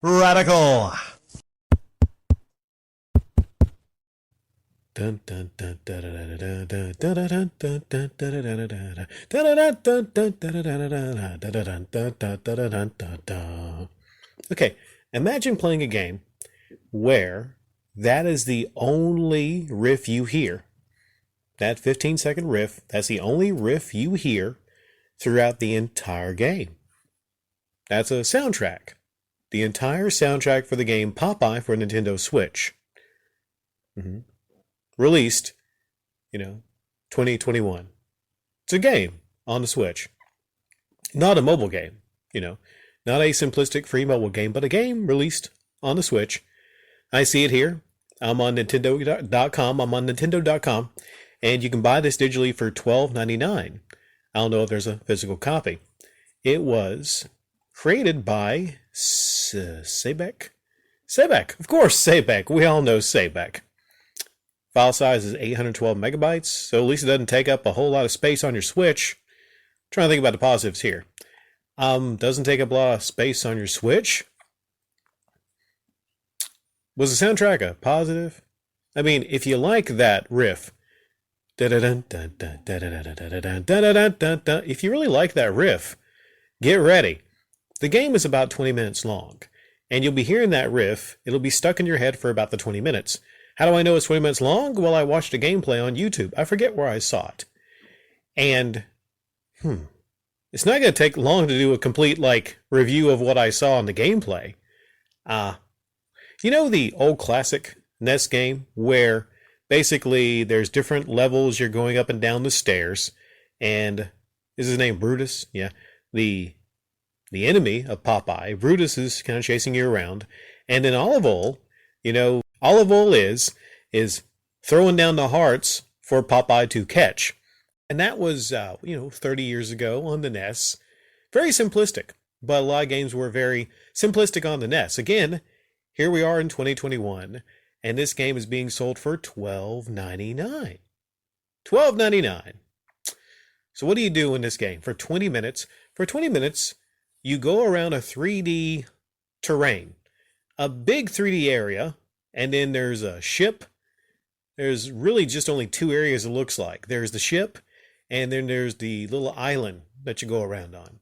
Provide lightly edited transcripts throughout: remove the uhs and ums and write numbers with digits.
Radical. Okay, imagine playing a game where that is the only riff you hear. That 15-second riff, that's the only riff you hear throughout the entire game. That's a soundtrack. The entire soundtrack for the game Popeye for Nintendo Switch. Mm-hmm. Released, 2021. It's a game on the Switch. Not a mobile game, not a simplistic free mobile game, but a game released on the Switch. I see it here. I'm on Nintendo.com. And you can buy this digitally for $12.99. I don't know if there's a physical copy. It was created by Sebek. Sebek, of course, Sebek. We all know Sebek. File size is 812 megabytes, so at least it doesn't take up a whole lot of space on your Switch. I'm trying to think about the positives here. Doesn't take up a lot of space on your Switch. Was the soundtrack a positive? I mean, if you like that riff, if you really like that riff, get ready. The game is about 20 minutes long, and you'll be hearing that riff. It'll be stuck in your head for about the 20 minutes. How do I know it's 20 minutes long? Well, I watched a gameplay on YouTube. I forget where I saw it. And, it's not going to take long to do a complete, review of what I saw in the gameplay. The old classic NES game where basically there's different levels you're going up and down the stairs, and is his name Brutus? Yeah. The enemy of Popeye, Brutus, is kind of chasing you around, and then Olive Oil, Olive Oil is throwing down the hearts for Popeye to catch. And that was 30 years ago on the NES. Very simplistic, but a lot of games were very simplistic on the NES. Again, here we are in 2021, and this game is being sold for $12.99. $12.99. So what do you do in this game? For 20 minutes, you go around a 3D terrain, a big 3D area, and then there's a ship. There's really just only two areas it looks like. There's the ship, and then there's the little island that you go around on.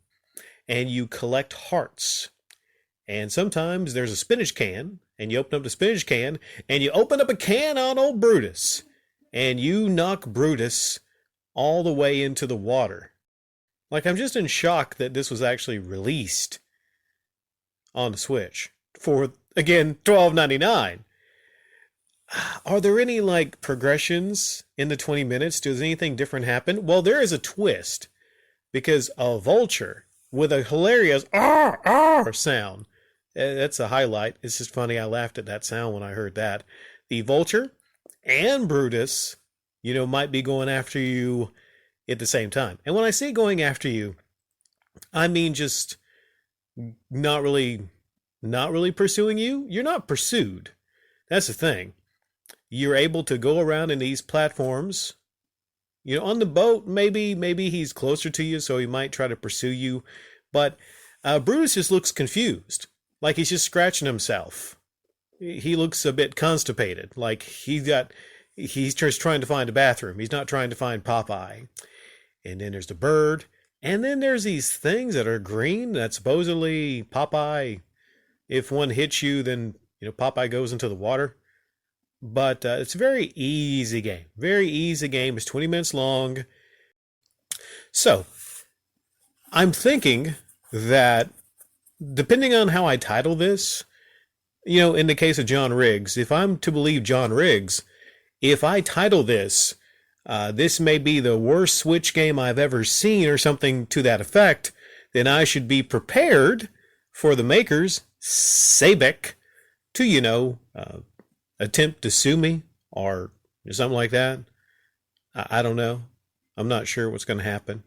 And you collect hearts. And sometimes there's a spinach can, and you open up the spinach can, and you open up a can on old Brutus, and you knock Brutus all the way into the water. I'm just in shock that this was actually released on the Switch for, again, $12.99. Are there any, progressions in the 20 minutes? Does anything different happen? Well, there is a twist, because a vulture with a hilarious "ar" sound. That's a highlight. It's just funny. I laughed at that sound when I heard that. The vulture and Brutus, might be going after you at the same time. And when I say going after you, I mean just not really pursuing you. You're not pursued. That's the thing. You're able to go around in these platforms. On the boat, maybe he's closer to you, so he might try to pursue you. But Brutus just looks confused. Like he's just scratching himself. He looks a bit constipated. Like he's just trying to find a bathroom. He's not trying to find Popeye. And then there's the bird. And then there's these things that are green that supposedly Popeye, if one hits you, then, Popeye goes into the water. But it's a very easy game. Very easy game. It's 20 minutes long. So, I'm thinking that depending on how I title this, in the case of John Riggs, if I'm to believe John Riggs, if I title this, this may be the worst Switch game I've ever seen or something to that effect, then I should be prepared for the makers, Sebek, to, attempt to sue me or something like that. I don't know. I'm not sure what's going to happen.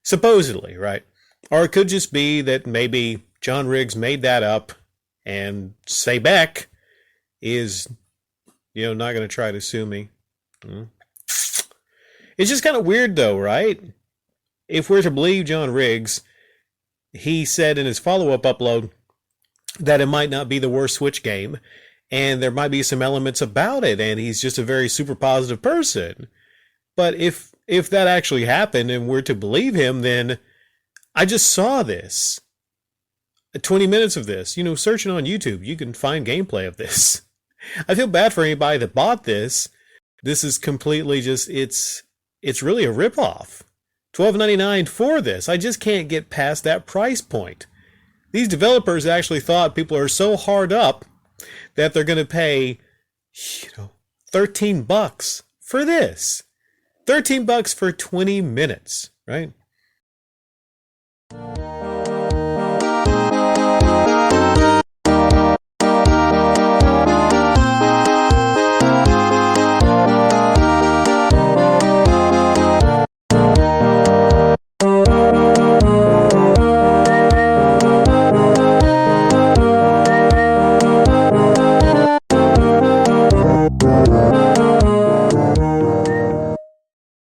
Supposedly, right? Or it could just be that maybe John Riggs made that up and Sebek is, not going to try to sue me. It's just kind of weird though, right? If we're to believe John Riggs, he said in his follow-up upload, that it might not be the worst Switch game, and there might be some elements about it, and he's just a very super positive person. But if that actually happened and we're to believe him, then I just saw this. 20 minutes of this. Searching on YouTube, you can find gameplay of this. I feel bad for anybody that bought this. This is completely just, it's really a ripoff. $12.99 for this. I just can't get past that price point. These developers actually thought people are so hard up that they're going to pay, $13 for this. $13 for 20 minutes, right?